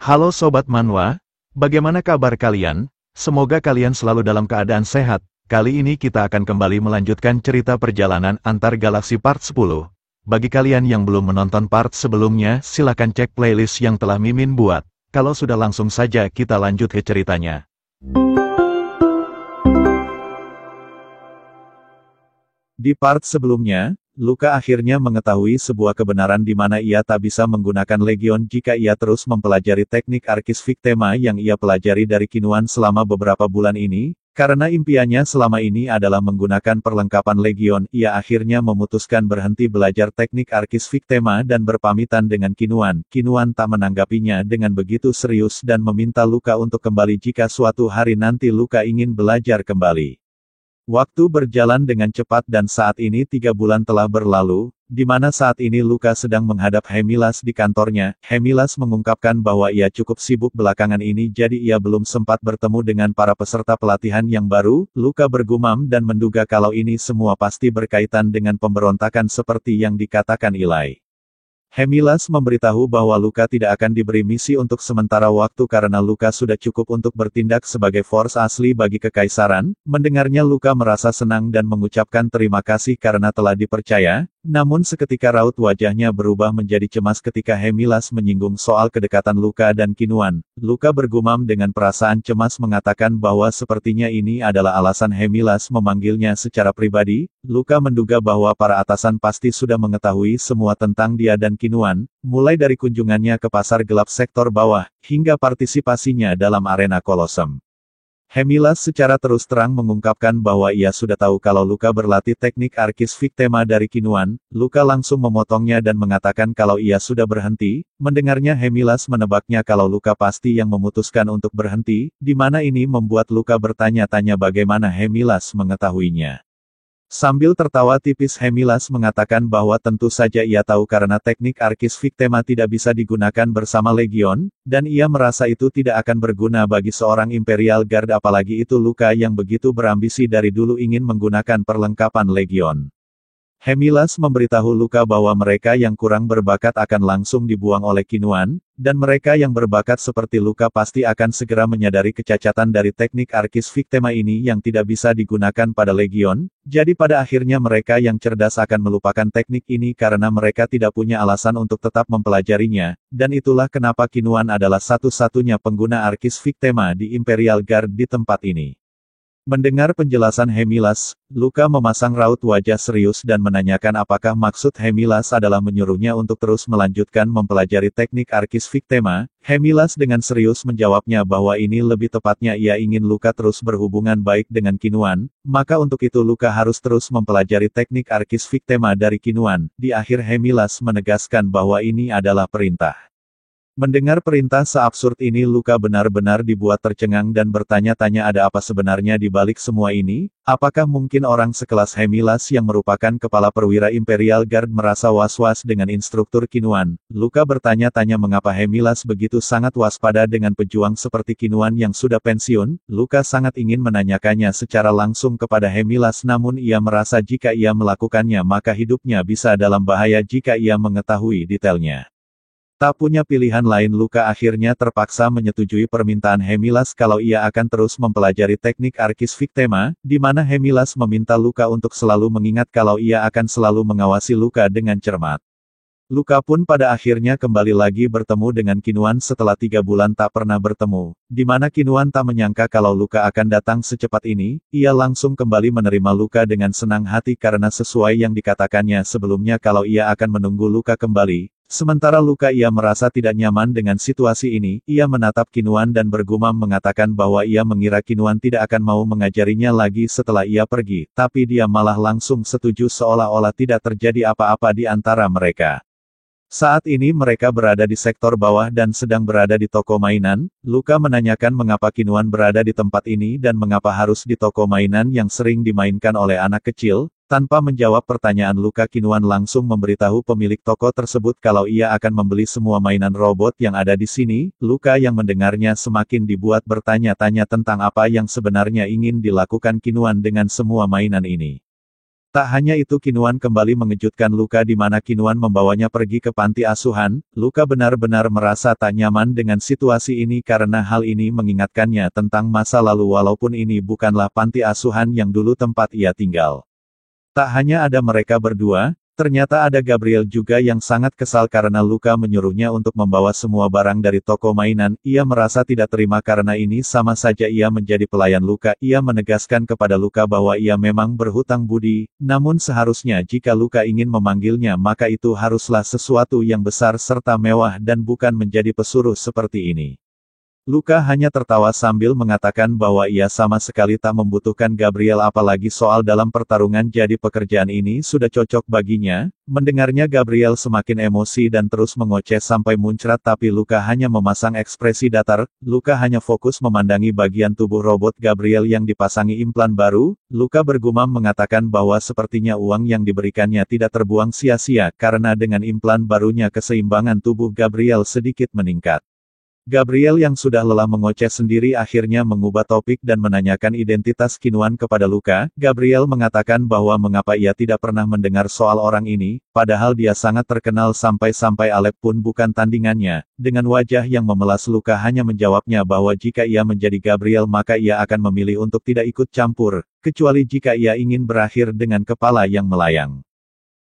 Halo Sobat Manhwa, bagaimana kabar kalian? Semoga kalian selalu dalam keadaan sehat. Kali ini kita akan kembali melanjutkan cerita perjalanan antar galaksi part 10. Bagi kalian yang belum menonton part sebelumnya, silakan cek playlist yang telah Mimin buat. Kalau sudah langsung saja kita lanjut ke ceritanya. Di part sebelumnya, Luka akhirnya mengetahui sebuah kebenaran di mana ia tak bisa menggunakan Legion jika ia terus mempelajari teknik Arkis Victema yang ia pelajari dari Kinuan selama beberapa bulan ini. Karena impiannya selama ini adalah menggunakan perlengkapan Legion, ia akhirnya memutuskan berhenti belajar teknik Arkis Victema dan berpamitan dengan Kinuan. Kinuan tak menanggapinya dengan begitu serius dan meminta Luka untuk kembali jika suatu hari nanti Luka ingin belajar kembali. Waktu berjalan dengan cepat dan saat ini 3 bulan telah berlalu, di mana saat ini Luka sedang menghadap Hemilas di kantornya. Hemilas mengungkapkan bahwa ia cukup sibuk belakangan ini jadi ia belum sempat bertemu dengan para peserta pelatihan yang baru. Luka bergumam dan menduga kalau ini semua pasti berkaitan dengan pemberontakan seperti yang dikatakan Ilai. Hemilas memberitahu bahwa Luka tidak akan diberi misi untuk sementara waktu karena Luka sudah cukup untuk bertindak sebagai force asli bagi kekaisaran. Mendengarnya Luka merasa senang dan mengucapkan terima kasih karena telah dipercaya, namun seketika raut wajahnya berubah menjadi cemas ketika Hemilas menyinggung soal kedekatan Luka dan Kinuan. Luka bergumam dengan perasaan cemas mengatakan bahwa sepertinya ini adalah alasan Hemilas memanggilnya secara pribadi. Luka menduga bahwa para atasan pasti sudah mengetahui semua tentang dia dan Kinuan, mulai dari kunjungannya ke pasar gelap sektor bawah, hingga partisipasinya dalam arena Kolosem. Hemilas secara terus terang mengungkapkan bahwa ia sudah tahu kalau Luka berlatih teknik Arkis Victema dari Kinuan. Luka langsung memotongnya dan mengatakan kalau ia sudah berhenti. Mendengarnya Hemilas menebaknya kalau Luka pasti yang memutuskan untuk berhenti, di mana ini membuat Luka bertanya-tanya bagaimana Hemilas mengetahuinya. Sambil tertawa tipis Hemilas mengatakan bahwa tentu saja ia tahu karena teknik Arkis Victema tidak bisa digunakan bersama Legion, dan ia merasa itu tidak akan berguna bagi seorang Imperial Guard apalagi itu Luka yang begitu berambisi dari dulu ingin menggunakan perlengkapan Legion. Hemilas memberitahu Luka bahwa mereka yang kurang berbakat akan langsung dibuang oleh Kinuan, dan mereka yang berbakat seperti Luka pasti akan segera menyadari kecacatan dari teknik Arkis Victema ini yang tidak bisa digunakan pada Legion, jadi pada akhirnya mereka yang cerdas akan melupakan teknik ini karena mereka tidak punya alasan untuk tetap mempelajarinya, dan itulah kenapa Kinuan adalah satu-satunya pengguna Arkis Victema di Imperial Guard di tempat ini. Mendengar penjelasan Hemilas, Luka memasang raut wajah serius dan menanyakan apakah maksud Hemilas adalah menyuruhnya untuk terus melanjutkan mempelajari teknik Arkis Victema. Hemilas dengan serius menjawabnya bahwa ini lebih tepatnya ia ingin Luka terus berhubungan baik dengan Kinuan, maka untuk itu Luka harus terus mempelajari teknik Arkis Victema dari Kinuan. Di akhir Hemilas menegaskan bahwa ini adalah perintah. Mendengar perintah seabsurd ini Luka benar-benar dibuat tercengang dan bertanya-tanya ada apa sebenarnya di balik semua ini. Apakah mungkin orang sekelas Hemilas yang merupakan kepala perwira Imperial Guard merasa was-was dengan instruktur Kinuan? Luka bertanya-tanya mengapa Hemilas begitu sangat waspada dengan pejuang seperti Kinuan yang sudah pensiun. Luka sangat ingin menanyakannya secara langsung kepada Hemilas namun ia merasa jika ia melakukannya maka hidupnya bisa dalam bahaya jika ia mengetahui detailnya. Tak punya pilihan lain Luka akhirnya terpaksa menyetujui permintaan Hemilas kalau ia akan terus mempelajari teknik Arkis Victema, di mana Hemilas meminta Luka untuk selalu mengingat kalau ia akan selalu mengawasi Luka dengan cermat. Luka pun pada akhirnya kembali lagi bertemu dengan Kinuan setelah 3 bulan tak pernah bertemu, di mana Kinuan tak menyangka kalau Luka akan datang secepat ini. Ia langsung kembali menerima Luka dengan senang hati karena sesuai yang dikatakannya sebelumnya kalau ia akan menunggu Luka kembali. Sementara Luka ia merasa tidak nyaman dengan situasi ini, ia menatap Kinuan dan bergumam mengatakan bahwa ia mengira Kinuan tidak akan mau mengajarinya lagi setelah ia pergi, tapi dia malah langsung setuju seolah-olah tidak terjadi apa-apa di antara mereka. Saat ini mereka berada di sektor bawah dan sedang berada di toko mainan. Luka menanyakan mengapa Kinuan berada di tempat ini dan mengapa harus di toko mainan yang sering dimainkan oleh anak kecil. Tanpa menjawab pertanyaan Luka, Kinuan langsung memberitahu pemilik toko tersebut kalau ia akan membeli semua mainan robot yang ada di sini. Luka yang mendengarnya semakin dibuat bertanya-tanya tentang apa yang sebenarnya ingin dilakukan Kinuan dengan semua mainan ini. Tak hanya itu, Kinuan kembali mengejutkan Luka di mana Kinuan membawanya pergi ke panti asuhan. Luka benar-benar merasa tak nyaman dengan situasi ini karena hal ini mengingatkannya tentang masa lalu walaupun ini bukanlah panti asuhan yang dulu tempat ia tinggal. Tak hanya ada mereka berdua, ternyata ada Gabriel juga yang sangat kesal karena Luka menyuruhnya untuk membawa semua barang dari toko mainan. Ia merasa tidak terima karena ini sama saja ia menjadi pelayan Luka. Ia menegaskan kepada Luka bahwa ia memang berhutang budi, namun seharusnya jika Luka ingin memanggilnya maka itu haruslah sesuatu yang besar serta mewah dan bukan menjadi pesuruh seperti ini. Luka hanya tertawa sambil mengatakan bahwa ia sama sekali tak membutuhkan Gabriel apalagi soal dalam pertarungan jadi pekerjaan ini sudah cocok baginya. Mendengarnya Gabriel semakin emosi dan terus mengoceh sampai muncrat tapi Luka hanya memasang ekspresi datar. Luka hanya fokus memandangi bagian tubuh robot Gabriel yang dipasangi implan baru. Luka bergumam mengatakan bahwa sepertinya uang yang diberikannya tidak terbuang sia-sia karena dengan implan barunya keseimbangan tubuh Gabriel sedikit meningkat. Gabriel yang sudah lelah mengoceh sendiri akhirnya mengubah topik dan menanyakan identitas Kinuan kepada Luka. Gabriel mengatakan bahwa mengapa ia tidak pernah mendengar soal orang ini, padahal dia sangat terkenal sampai-sampai Alep pun bukan tandingannya. Dengan wajah yang memelas Luka hanya menjawabnya bahwa jika ia menjadi Gabriel maka ia akan memilih untuk tidak ikut campur, kecuali jika ia ingin berakhir dengan kepala yang melayang.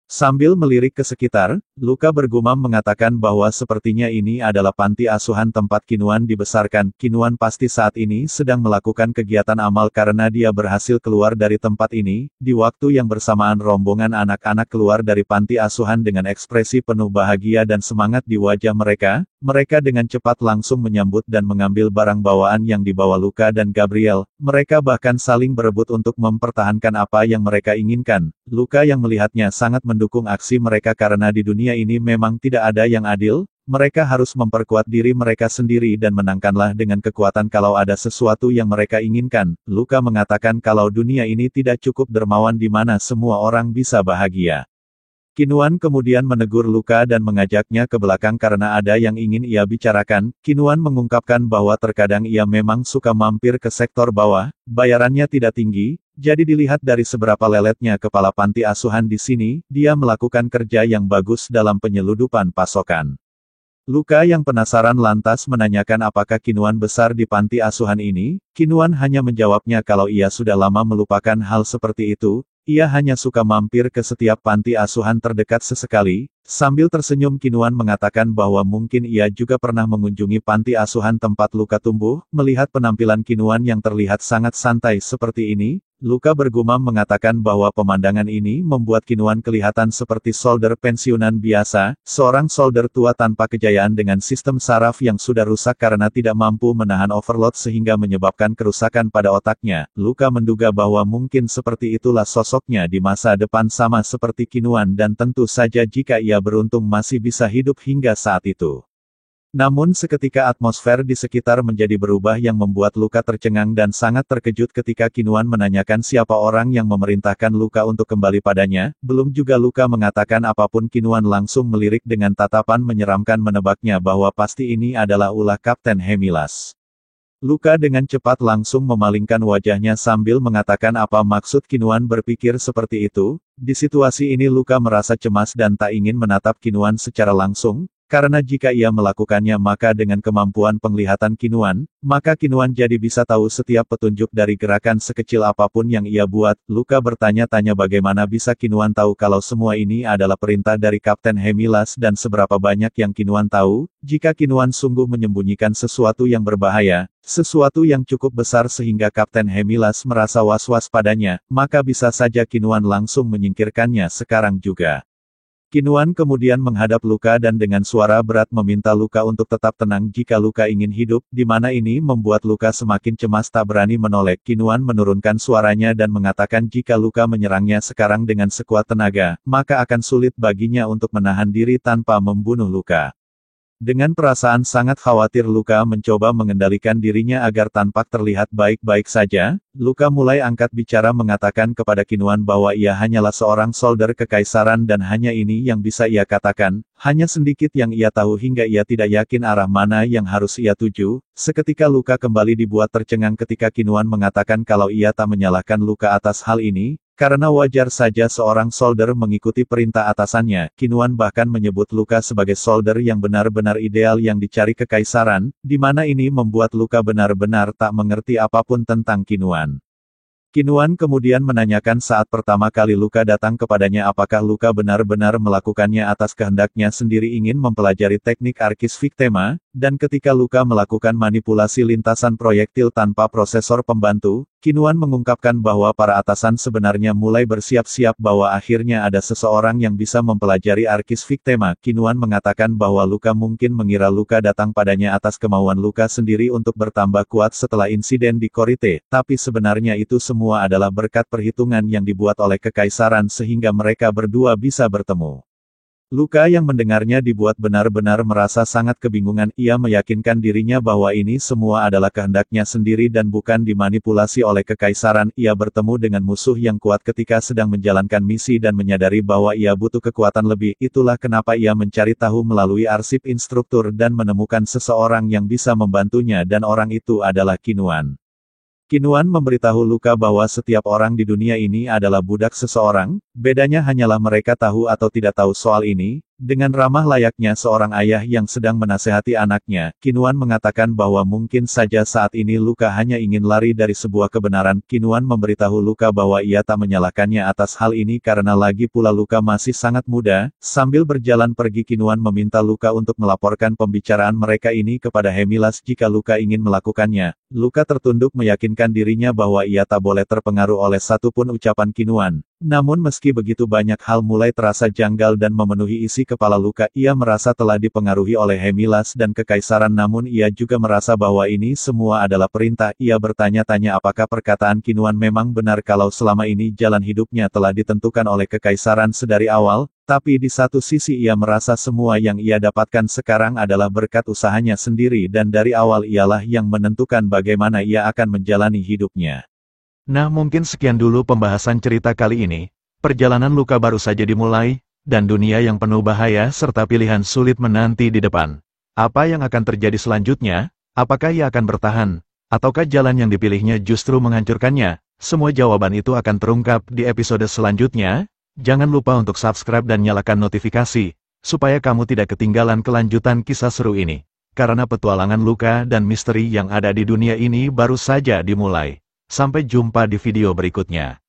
Sambil melirik ke sekitar, Luka bergumam mengatakan bahwa sepertinya ini adalah panti asuhan tempat Kinuan dibesarkan. Kinuan pasti saat ini sedang melakukan kegiatan amal karena dia berhasil keluar dari tempat ini. Di waktu yang bersamaan rombongan anak-anak keluar dari panti asuhan dengan ekspresi penuh bahagia dan semangat di wajah mereka. Mereka dengan cepat langsung menyambut dan mengambil barang bawaan yang dibawa Luka dan Gabriel. Mereka bahkan saling berebut untuk mempertahankan apa yang mereka inginkan. Luka yang melihatnya sangat mendukung aksi mereka karena di dunia ini memang tidak ada yang adil. Mereka harus memperkuat diri mereka sendiri dan menangkanlah dengan kekuatan kalau ada sesuatu yang mereka inginkan. Luka mengatakan kalau dunia ini tidak cukup dermawan di mana semua orang bisa bahagia. Kinuan kemudian menegur Luka dan mengajaknya ke belakang karena ada yang ingin ia bicarakan. Kinuan mengungkapkan bahwa terkadang ia memang suka mampir ke sektor bawah, bayarannya tidak tinggi, jadi dilihat dari seberapa leletnya kepala panti asuhan di sini, dia melakukan kerja yang bagus dalam penyeludupan pasokan. Luka yang penasaran lantas menanyakan apakah Kinuan besar di panti asuhan ini. Kinuan hanya menjawabnya kalau ia sudah lama melupakan hal seperti itu. Ia hanya suka mampir ke setiap panti asuhan terdekat sesekali. Sambil tersenyum Kinuan mengatakan bahwa mungkin ia juga pernah mengunjungi panti asuhan tempat Luka tumbuh. Melihat penampilan Kinuan yang terlihat sangat santai seperti ini, Luka bergumam mengatakan bahwa pemandangan ini membuat Kinuan kelihatan seperti solder pensiunan biasa, seorang solder tua tanpa kejayaan dengan sistem saraf yang sudah rusak karena tidak mampu menahan overload sehingga menyebabkan kerusakan pada otaknya. Luka menduga bahwa mungkin seperti itulah sosoknya di masa depan sama seperti Kinuan dan tentu saja jika ia beruntung masih bisa hidup hingga saat itu. Namun seketika atmosfer di sekitar menjadi berubah yang membuat Luka tercengang dan sangat terkejut ketika Kinuan menanyakan siapa orang yang memerintahkan Luka untuk kembali padanya. Belum juga Luka mengatakan apapun Kinuan langsung melirik dengan tatapan menyeramkan menebaknya bahwa pasti ini adalah ulah Kapten Hemilas. Luka dengan cepat langsung memalingkan wajahnya sambil mengatakan apa maksud Kinuan berpikir seperti itu. Di situasi ini Luka merasa cemas dan tak ingin menatap Kinuan secara langsung. Karena jika ia melakukannya maka dengan kemampuan penglihatan Kinuan, maka Kinuan jadi bisa tahu setiap petunjuk dari gerakan sekecil apapun yang ia buat. Luka bertanya-tanya bagaimana bisa Kinuan tahu kalau semua ini adalah perintah dari Kapten Hemilas dan seberapa banyak yang Kinuan tahu. Jika Kinuan sungguh menyembunyikan sesuatu yang berbahaya, sesuatu yang cukup besar sehingga Kapten Hemilas merasa was-was padanya, maka bisa saja Kinuan langsung menyingkirkannya sekarang juga. Kinuan kemudian menghadap Luka dan dengan suara berat meminta Luka untuk tetap tenang jika Luka ingin hidup, di mana ini membuat Luka semakin cemas tak berani menoleh. Kinuan menurunkan suaranya dan mengatakan jika Luka menyerangnya sekarang dengan sekuat tenaga, maka akan sulit baginya untuk menahan diri tanpa membunuh Luka. Dengan perasaan sangat khawatir Luka mencoba mengendalikan dirinya agar tampak terlihat baik-baik saja. Luka mulai angkat bicara mengatakan kepada Kinuan bahwa ia hanyalah seorang solder kekaisaran dan hanya ini yang bisa ia katakan, hanya sedikit yang ia tahu hingga ia tidak yakin arah mana yang harus ia tuju. Seketika Luka kembali dibuat tercengang ketika Kinuan mengatakan kalau ia tak menyalahkan Luka atas hal ini, Karena wajar saja seorang soldier mengikuti perintah atasannya, Qinhuan bahkan menyebut Luka sebagai soldier yang benar-benar ideal yang dicari kekaisaran, di mana ini membuat Luka benar-benar tak mengerti apapun tentang Qinhuan. Qinhuan kemudian menanyakan saat pertama kali Luka datang kepadanya apakah Luka benar-benar melakukannya atas kehendaknya sendiri ingin mempelajari teknik Arkis Victema, dan ketika Luka melakukan manipulasi lintasan proyektil tanpa prosesor pembantu, Qinhuan mengungkapkan bahwa para atasan sebenarnya mulai bersiap-siap bahwa akhirnya ada seseorang yang bisa mempelajari Arkis Victema. Qinhuan mengatakan bahwa Luka mungkin mengira Luka datang padanya atas kemauan Luka sendiri untuk bertambah kuat setelah insiden di Korite, tapi sebenarnya itu semua adalah berkat perhitungan yang dibuat oleh kekaisaran sehingga mereka berdua bisa bertemu. Luka yang mendengarnya dibuat benar-benar merasa sangat kebingungan. Ia meyakinkan dirinya bahwa ini semua adalah kehendaknya sendiri dan bukan dimanipulasi oleh kekaisaran. Ia bertemu dengan musuh yang kuat ketika sedang menjalankan misi dan menyadari bahwa ia butuh kekuatan lebih. Itulah kenapa ia mencari tahu melalui arsip instruktur dan menemukan seseorang yang bisa membantunya dan orang itu adalah Qinhuan. Qinhuan memberitahu Luka bahwa setiap orang di dunia ini adalah budak seseorang, bedanya hanyalah mereka tahu atau tidak tahu soal ini. Dengan ramah layaknya seorang ayah yang sedang menasehati anaknya, Qinhuan mengatakan bahwa mungkin saja saat ini Luka hanya ingin lari dari sebuah kebenaran. Qinhuan memberitahu Luka bahwa ia tak menyalahkannya atas hal ini karena lagi pula Luka masih sangat muda. Sambil berjalan pergi Qinhuan meminta Luka untuk melaporkan pembicaraan mereka ini kepada Hemilas jika Luka ingin melakukannya. Luka tertunduk meyakinkan dirinya bahwa ia tak boleh terpengaruh oleh satupun ucapan Qinhuan. Namun meski begitu banyak hal mulai terasa janggal dan memenuhi isi kepala Luka. Ia merasa telah dipengaruhi oleh Hemilas dan kekaisaran namun ia juga merasa bahwa ini semua adalah perintah. Ia bertanya-tanya apakah perkataan Qinhuan memang benar kalau selama ini jalan hidupnya telah ditentukan oleh kekaisaran sedari awal. Tapi di satu sisi ia merasa semua yang ia dapatkan sekarang adalah berkat usahanya sendiri dan dari awal ialah yang menentukan bagaimana ia akan menjalani hidupnya. Nah mungkin sekian dulu pembahasan cerita kali ini. Perjalanan Luka baru saja dimulai, dan dunia yang penuh bahaya serta pilihan sulit menanti di depan. Apa yang akan terjadi selanjutnya? Apakah ia akan bertahan? Ataukah jalan yang dipilihnya justru menghancurkannya? Semua jawaban itu akan terungkap di episode selanjutnya. Jangan lupa untuk subscribe dan nyalakan notifikasi, supaya kamu tidak ketinggalan kelanjutan kisah seru ini. Karena petualangan Luka dan misteri yang ada di dunia ini baru saja dimulai. Sampai jumpa di video berikutnya.